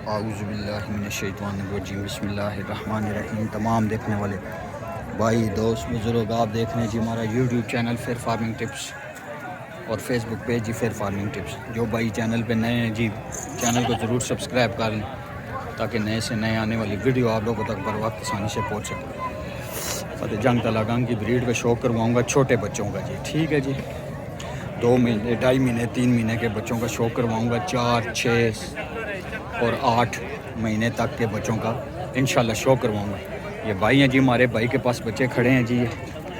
आऊज़ुबिल्लाहिमिनश्शैतानिर्रजीम बिस्मिल्लाहिर्रहमानिर्रहीम। तमाम देखने वाले भाई दोस्त बुज़ुर्ग, आप देख रहे हैं जी हमारा YouTube channel fair farming tips और फेसबुक पेज जी फेयर फार्मिंग टिप्स। जो भाई चैनल पे नए हैं जी, चैनल को ज़रूर सब्सक्राइब कर लें ताकि नए से नए आने वाली वीडियो आप लोगों तक बर वक्त आसानी से पहुँच सके। और जंग तलागंग की ब्रीड का शौक करवाऊँगा छोटे बच्चों का जी, ठीक है जी। 2 महीने, 2.5 महीने, 3 महीने के बच्चों का शौक करवाऊँगा, 4, 6 और 8 महीने तक के बच्चों का इंशाल्लाह शो करवाऊँगा। ये भाई हैं जी, हमारे भाई के पास बच्चे खड़े हैं जी, ये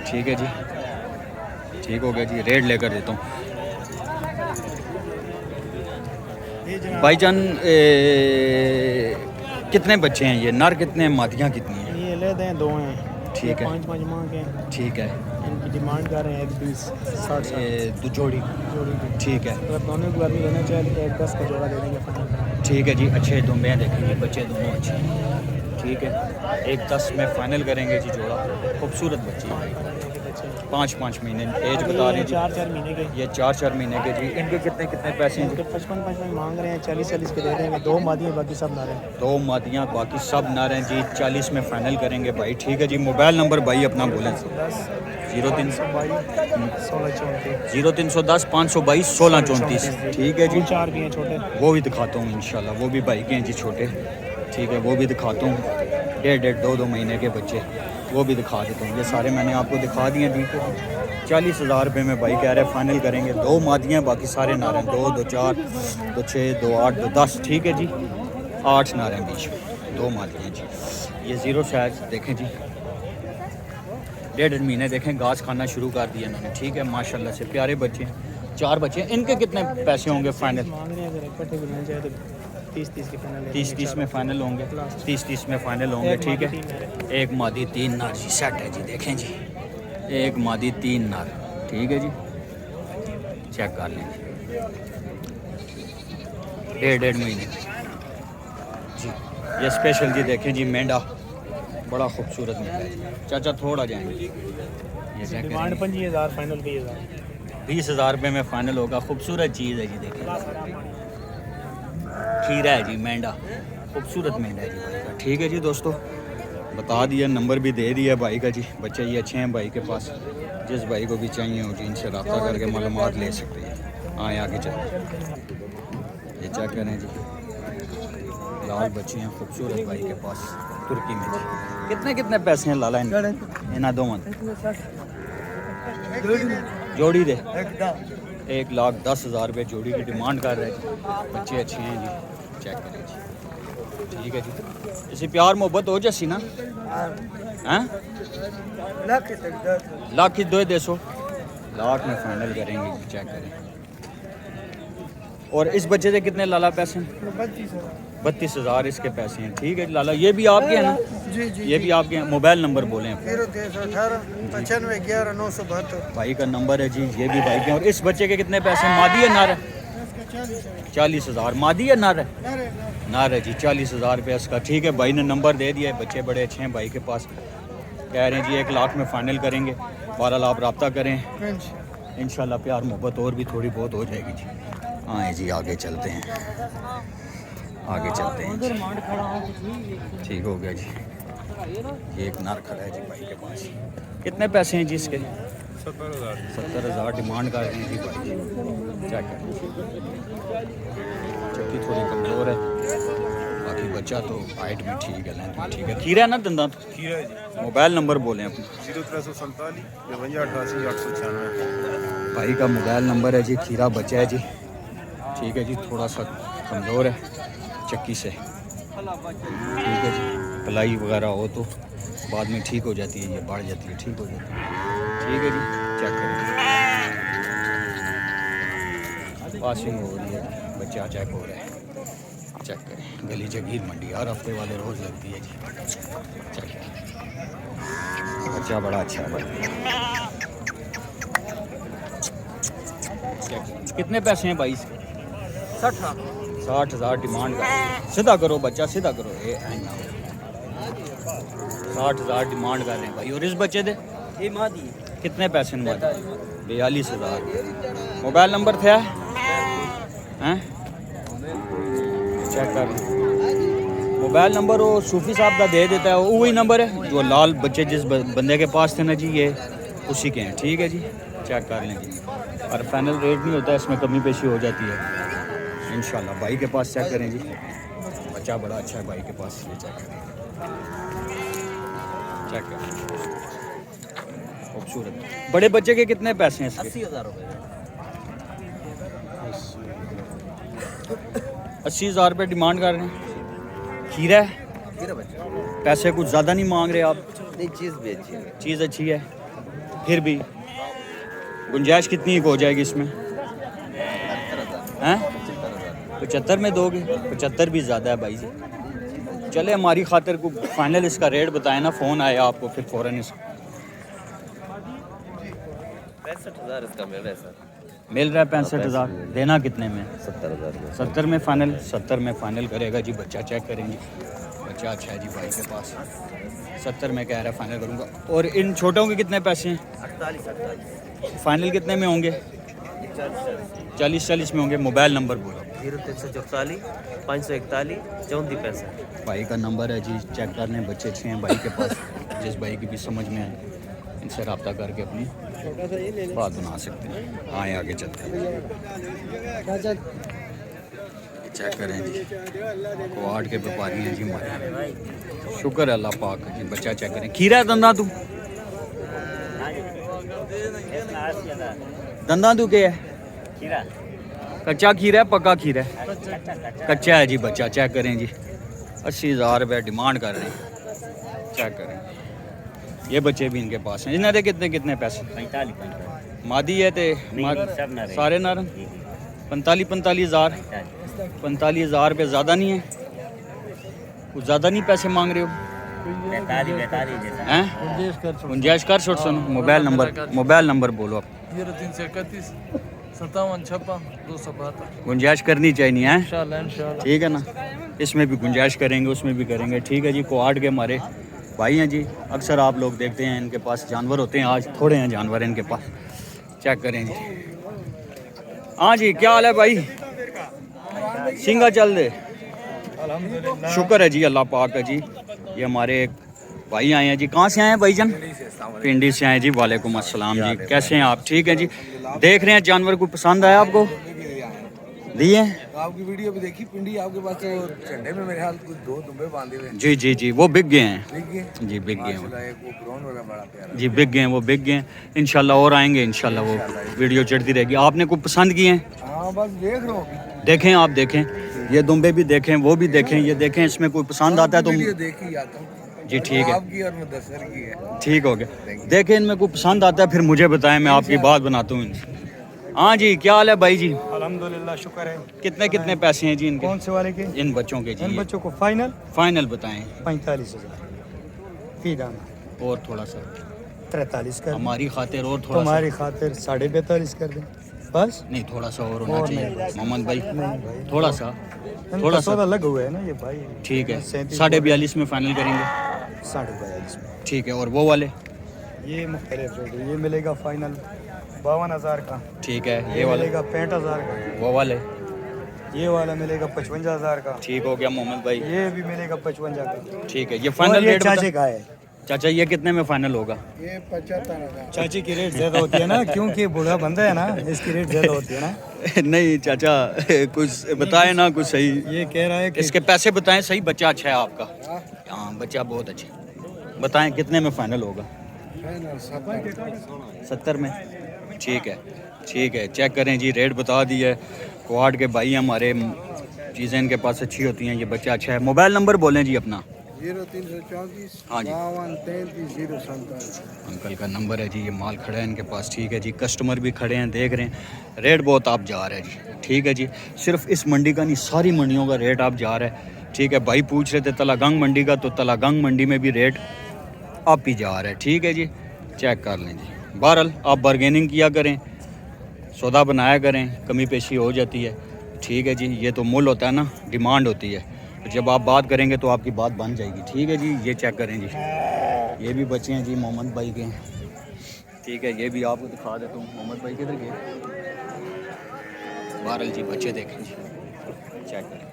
ठीक है जी, ठीक हो गया जी। रेट लेकर देता हूँ भाईजान। कितने बच्चे हैं ये, नर कितने हैं, मादियाँ कितनी हैं? ये ले दें 2 हैं, ठीक है, 5 माह के। ठीक है, इनकी डिमांड कर रहे हैं 1.20-60 जोड़ी, जोड़ी की। ठीक है। अगर दोनों को आदमी लेना चाहे तो 1.10 का जोड़ा दे देंगे फाइनल। ठीक है जी, अच्छे दुम्बे देखेंगे, बच्चे दोनों अच्छे हैं, ठीक है। 1.10 में फ़ाइनल करेंगे जी जोड़ा। खूबसूरत बच्चे हैं, 5-5 महीने एज बता रहे हैं जी, 4-4 महीने के। ये 4-4 महीने के जी। इनके कितने कितने पैसे हैं? 55 मांग रहे हैं, 40 के दे देंगे। 2 मादियाँ बाकी सब नारे हैं। 2 मादियाँ बाकी सब नारे हैं जी, 40 में फ़ाइनल करेंगे भाई, ठीक है जी। मोबाइल नंबर भाई अपना बोलें। 0310 522 1634, ठीक है जी। 4 भी हैं छोटे, वो भी दिखाता हूँ इंशाल्लाह, वो भी भाई के हैं जी छोटे, ठीक है, वो भी दिखाता हूँ। 1.5, 2 महीने के बच्चे वो भी दिखा देता हूँ। ये सारे मैंने आपको दिखा दिए जी। 40,000 रुपये में भाई कह रहे हैं फ़ाइनल करेंगे। 2 मादियाँ बाकी सारे नारे, 2, 2, 4, 2, 6, 2, 8, 2, 10, ठीक है जी। 8 नारे बीच में, 2 मादियाँ जी। ये 0 साइज देखें जी, 1.5 महीने देखें, घास खाना शुरू कर दिया इन्होंने, ठीक है। माशाल्लाह से प्यारे बच्चे हैं, 4 बच्चे हैं। इनके कितने पैसे होंगे फ़ाइनल? मांग रहे हैं अगर इकट्ठे भी लेना चाहे तो 30 के फाइनल। 30 में फ़ाइनल होंगे, 30 में फ़ाइनल होंगे, ठीक है। 1 मादी 3 नार जी, सेट है जी, देखें जी, 1 मादी 3 नार, ठीक है जी। चेक कर लें जी, 1.5 महीने जी। ये स्पेशल जी देखें जी, मेंढा बड़ा खूबसूरत मेंढा है। चाचा थोड़ा जाएंगे, ये चेक डिमांड 25,000 फाइनल 20,000। 20,000 रुपये में फ़ाइनल होगा। खूबसूरत चीज़ है जी, देखें खीरा है जी, मेंढा खूबसूरत मेंढा है जी भाई का, ठीक है जी। दोस्तों बता दिया, नंबर भी दे दिया भाई का जी। बच्चे ये अच्छे हैं भाई के पास, जिस भाई को भी चाहिए हो जी इनसे रब्ता करके मालूमात ले सकते हैं। हाँ आगे चलते, ये चेक करें जी, लाल बच्चे हैं खूबसूरत भाई के पास, तुर्की में जी। कितने कितने पैसे हैं लाला इन्हें? 2 मन जोड़ी दे, 1,10,000 रुपये जोड़ी की डिमांड कर रहे हैं। बच्चे अच्छे हैं जी, चेक करें जी, ठीक है जी। इसे प्यार मोहब्बत हो जैसी ना, हैं लाख की 200 लाख में फाइनल करेंगे जी, चेक करें। और इस बच्चे से कितने लाला पैसे हैं? 32,000 इसके पैसे हैं, ठीक है लाला। ये भी आपके हैं ना? जी जी, ये भी आपके हैं। मोबाइल नंबर बोलें। 018 भाई का नंबर है जी, ये भी भाई के। और इस बच्चे के कितने पैसे हैं? मादी है नार है? 40,000 मादी है नार है? नार है जी, 40,000 रुपये इसका, ठीक है। भाई ने नंबर दे दिया है, बच्चे बड़े अच्छे हैं भाई के पास। कह रहे हैं जी 1 लाख में फ़ाइनल करेंगे। 12 आप रब्ता करें, इंशाल्लाह प्यार मोहब्बत और भी थोड़ी बहुत हो जाएगी जी। हाँ जी, आगे चलते हैं, आगे चलते हैं जी। ठीक हो गया जी, ये एक नार खड़ा है जी भाई के पास। कितने पैसे हैं जी इसके? 70,000 डिमांड कर रहे हैं जी भाई। चेक करें, चक्की थोड़ी कमज़ोर है, बाकी बच्चा तो हाइट में ठीक है, लेंथ में ठीक है। खीरा है ना दंदा? खीरा है जी। मोबाइल नंबर बोलें अपना। 0347 52 88 896। भाई का मोबाइल नंबर है जी। खीरा बच्चा है जी, ठीक है जी। थोड़ा सा कमज़ोर है चक्की से, ठीक है जी। पलाई वगैरह हो तो बाद में ठीक हो जाती है, ये बढ़ जाती है, ठीक हो जाती है, ठीक है जी। चेक करें, पासिंग हो रही है, बच्चा चेक हो रहा है, चेक करें। गली जगीर मंडी हर हफ्ते वाले रोज़ लगती है जी, चेक करें। बच्चा बड़ा अच्छा है भाई। कितने पैसे हैं भाई इसके? 60,000 डिमांड कर। सीधा करो बच्चा, सीधा करो। 60,000 डिमांड कर रहे हैं भाई। और इस बच्चे दे कितने पैसे? 42,000। मोबाइल नंबर थे हैं? चेक कर लें। मोबाइल नंबर वो सूफी साहब का दे देता है, वही नंबर है जो लाल बच्चे जिस बंदे के पास थे ना जी, ये उसी के हैं। ठीक है जी, चेक कर लें जी। और फाइनल रेट नहीं होता, इसमें कमी पेशी हो जाती है इंशाल्लाह। भाई के पास चेक करें जी, बच्चा बड़ा अच्छा है भाई के पास, ये चेक करें, चेक करें, खूबसूरत। बड़े बच्चे के कितने पैसे हैं इसके? 80,000 रुपये। 80,000 रुपये डिमांड कर रहे हैं। खीरा है, पैसे कुछ ज़्यादा नहीं मांग रहे आप? नहीं, चीज़ भी अच्छी है। चीज़ अच्छी है, फिर भी गुंजाइश कितनी हो जाएगी इसमें? हैं 75 में दोगे? 75 भी ज़्यादा है भाई जी। चले हमारी खातिर को फाइनल इसका रेट बताएं ना, फ़ोन आया आपको फिर फ़ौरन इस 65,000 इसका मिल रहा है सर। मिल रहा है 65,000। देना कितने में? 70,000 में। 70 में फाइनल? 70 में फाइनल करेगा जी। बच्चा चेक करेंगे, बच्चा अच्छा है जी भाई के पास। 70 में कह रहा है फाइनल करूँगा। और इन छोटों के कितने पैसे हैं? 48 फाइनल कितने में होंगे? 40 में होंगे। मोबाइल नंबर बोलो। 0344 541 3465। भाई का नंबर है जी, चेक कर लें। बच्चे अच्छे हैं भाई के पास, जिस भाई की भी समझ में आए इनसे रब्ता करके अपनी बात बना सकते हैं। आए आगे चलते हैं, चेक करें जी। क्वाड के व्यापारी हैं जी हमारे, शुक्र है अल्लाह पाक जी। बच्चा चेक करें। खीरा दंदा तू दंदा तू क्या है? खीरा कच्चा खीरा है पक्का खीरा है? कच्चा है जी। बच्चा चेक करें जी। 80,000 रुपये डिमांड कर रहे हैं। चेक करें, ये बच्चे भी इनके पास हैं। इन्होंने कितने कितने पैसे? 45 मादी है ते सारे नर 45,000। 45,000 रुपये ज़्यादा नहीं है? कुछ ज़्यादा नहीं पैसे मांग रहे हो? हैं गुंजाइश कर छोड़ सुनो। मोबाइल नंबर बोलो आप। 0331 57 56 272। गुंजाइश करनी चाहिए है, इंशाल्लाह ठीक है ना? इसमें भी गुंजाइश करेंगे, उसमें भी करेंगे। ठीक है जी। क्वाड के हमारे भाई हैं जी। अक्सर आप लोग देखते हैं इनके पास जानवर होते हैं, आज थोड़े हैं जानवर इनके पास। चेक करें जी। हाँ जी, क्या हाल है भाई? सिंगा चल दे। शुक्र है जी अल्लाह पाक है जी। ये हमारे भाई आए हैं जी। कहाँ से आए हैं भाईजान? पिंडी से आए जी। वालेकुम अस्सलाम जी, कैसे हैं आप? ठीक है जी। देख रहे हैं जानवर को पसंद आया आपको? दिए आपकी वीडियो भी देखी। पिंडी आपके पास तो झंडे में मेरे हाल कुछ 2 दुम्बे बांधे हुए हैं। जी वो बिक गए हैं जी, बिक गए हैं माशाल्लाह, एक वो ब्राउन वाला बड़ा प्यारा जी, बिक गए हैं, वो बिक गए हैं। इंशाल्लाह और आएंगे इंशाल्लाह, वो वीडियो चढ़ती रहेगी। आपने कुछ पसंद किए हैं? हाँ, बस देख रहा हूँ। देखें, आप देखें, ये दुम्बे भी देखें, वो भी देखें, ये देखें। इसमें कोई पसंद आता है तो वीडियो देखी आता हूँ जी, ठीक है, आपकी और मुदस्सर की है। ठीक हो गया। देखें, इनमें कोई पसंद आता है फिर मुझे बताएं, मैं आपकी बात बनाता हूँ इनसे। हाँ जी, क्या हाल है भाई जी? अल्हम्दुलिल्लाह, शुक्र है। कितने कितने पैसे हैं जी इनके? कौन से वाले के? इन बच्चों के इन जी। बच्चों को फाइनल फाइनल बताएं 45,000 फी दाना। और थोड़ा सा 43 कर दें। हमारी खातिर और थोड़ा सा तुम्हारी खातिर 45.5 कर दें बस। नहीं, थोड़ा सा और होना और चाहिए नहीं। मोहम्मद भाई, नहीं भाई, थोड़ा सा थोड़ा सा लग हुआ है ना ये भाई। ठीक है। 37 42.5 में फाइनल करेंगे। 42.5 में। ठीक है। और वो वाले? ये मुख्तलिफ रेट है। ये मिलेगा फाइनल 52,000 का। ठीक है। ये ये वाले? मिलेगा 65,000 का। वो वाले? ये वाला मिलेगा 55,000 का। ठीक हो गया मोहम्मद भाई। ये भी मिलेगा 55 का। ठीक है। ये फाइनल और ये रेट चाचे का है। चाचा ये कितने में फाइनल होगा? ये 75,000। चाची की रेट ज्यादा होती है ना, क्योंकि बूढ़ा बंदा है ना, इसकी रेट ज्यादा होती है ना। नहीं चाचा, कुछ बताए ना, कुछ सही। ये कह रहा है कि इसके पैसे बताएं सही। बच्चा अच्छा है आपका? हाँ, बच्चा बहुत अच्छा है। बताएं कितने में फाइनल होगा? 70 में? ठीक है, ठीक है। चेक करें जी, रेट बता दी है। क्वाड के भाई हमारे, चीज़ें इनके पास अच्छी होती हैं। ये बच्चा अच्छा है। मोबाइल नंबर बोलें जी अपना। 0334 हाँ जी। 52 33 047। अंकल का नंबर है जी। ये माल खड़ा है इनके पास। ठीक है जी। कस्टमर भी खड़े हैं, देख रहे हैं। रेट बहुत आप जा रहे हैं जी। ठीक है जी। सिर्फ इस मंडी का नहीं, सारी मंडियों का रेट आप जा रहे हैं। ठीक है। भाई पूछ रहे थे तलागंग मंडी का, तो तलागंग मंडी में भी रेट आप ही जा रहे हैं। ठीक है जी। चेक कर लें जी। बहरहाल आप बारगेनिंग किया करें, सौदा बनाया करें, कमी पेशी हो जाती है। ठीक है जी। ये तो मूल होता है ना, डिमांड होती है। तो जब आप बात करेंगे तो आपकी बात बन जाएगी। ठीक है जी। ये चेक करें जी, ये भी बच्चे हैं जी मोहम्मद भाई के। ठीक है। ये भी आपको दिखा देता हूँ। मोहम्मद भाई किधर गए? बहरहाल जी बच्चे देखें जी, चेक करें।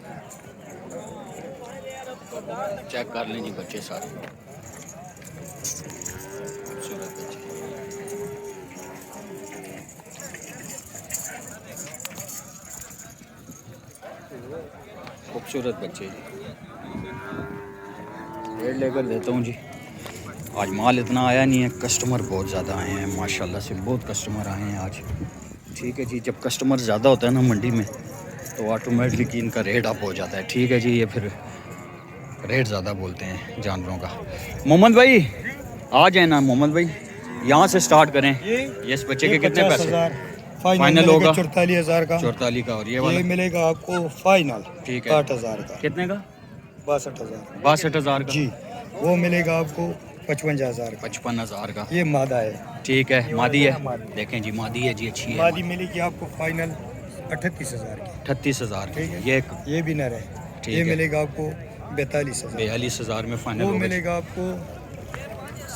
चेक कर लें जी बच्चे सारे खूबसूरत बच्चे। खूबसूरत बच्चे जी। रेट लेकर देता हूँ जी। आज माल इतना आया नहीं है, कस्टमर बहुत ज़्यादा आए हैं माशाल्लाह से, बहुत कस्टमर आए हैं आज। ठीक है जी, जब कस्टमर ज़्यादा होता है ना मंडी में तो ऑटोमेटिकली इनका रेट अप हो जाता है। ठीक है जी, ये फिर रेट ज़्यादा बोलते हैं जानवरों का। मोहम्मद भाई आ जाए ना, मोहम्मद भाई यहाँ से स्टार्ट करें। ये इस बच्चे के कितने पैसे फाइनल होगा? 44,000 का। 44 का। और ये वाला मिलेगा आपको फाइनल ठीक है 60,000 का। कितने का? 62,000 62,000 का जी। वो मिलेगा आपको 55,000 का। 55,000 का। ये मादा है। ठीक है, मादी है। देखें जी मादी है जी, अच्छी है। मादी मिलेगी आपको फाइनल 38,000 की। 38,000 ठीक है। ये भी नर है। ठीक ये है। मिलेगा आपको 42,000। 42,000 में फाइनल वो होगा। मिलेगा आपको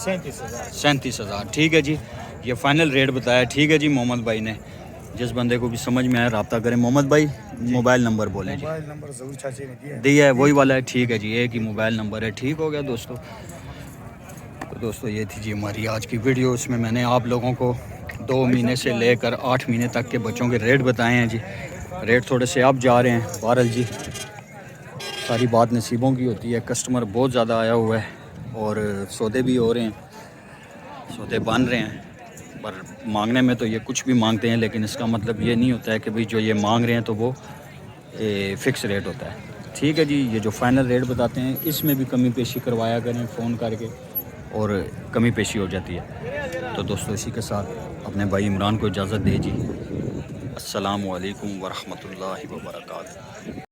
37,000। 37,000। ठीक है जी, ये फाइनल रेट बताया। ठीक है जी, मोहम्मद भाई ने। जिस बंदे को भी समझ में आया रब्ता करें। मोहम्मद भाई मोबाइल नंबर बोलें जी। मोबाइल नंबर जरूर चाची ने दिया है। दिया है, वही वाला है। ठीक है जी, एक ही मोबाइल नंबर है। ठीक हो गया दोस्तों। तो दोस्तों ये थी जी हमारी आज की वीडियो। इसमें मैंने आप लोगों को 2 महीने से लेकर 8 महीने तक के बच्चों के रेट बताए हैं जी। रेट थोड़े से अब जा रहे हैं। बहरहाल जी सारी बात नसीबों की होती है। कस्टमर बहुत ज़्यादा आया हुआ है और सौदे भी हो रहे हैं, सौदे बन रहे हैं। पर मांगने में तो ये कुछ भी मांगते हैं, लेकिन इसका मतलब ये नहीं होता है कि भाई जो ये मांग रहे हैं तो वो फ़िक्स रेट होता है। ठीक है जी, ये जो फाइनल रेट बताते हैं इसमें भी कमी पेशी करवाया करें फ़ोन करके, और कमी पेशी हो जाती है। तो दोस्तों इसी के साथ अपने भाई इमरान को इजाज़त दीजिए। अस्सलामु अलैकुम वरहमतुल्लाहि वबरकातुहू।